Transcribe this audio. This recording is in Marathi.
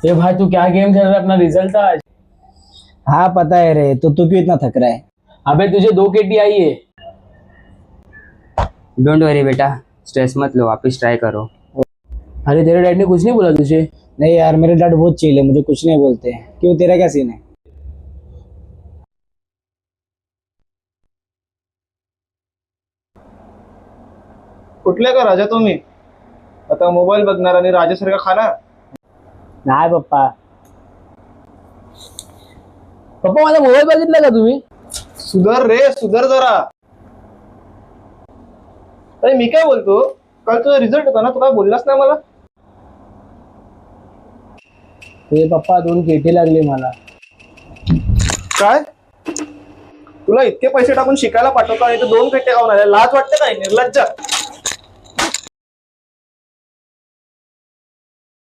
ये भाई तू क्या गेम खेल रहा है? अपना रिजल्ट था आज। हाँ पता है रे, तो तू क्यों इतना थक रहा है? अबे तुझे 2 KT आई है। डोंट वरी बेटा, स्ट्रेस मत लो, वापस ट्राई करो। अरे तेरे डैड ने कुछ नहीं बोला तुझे? नहीं यार, मेरे डैड बहुत चिल है, मुझे कुछ नहीं बोलते हैं। क्यों, तेरा क्या सीन है? कुठले का राजा तुम्ही? आता मोबाईल बघणार आणि राजासारखा खाणार? नाही पप्पा. पप्पा माझा मोबाईल बघितला का तुम्ही? सुधर रे, सुधर जरा. अरे मी काय बोलतो, काल तुझा रिझल्ट होता ना, तू काय बोललास ना मला? ते पप्पा 2 KT लागले मला. काय? तुला इतके पैसे टाकून शिकायला पाठवतो आणि तू 2 पेटे खाऊन आले, लाज वाटते काय? निर्लज्ज.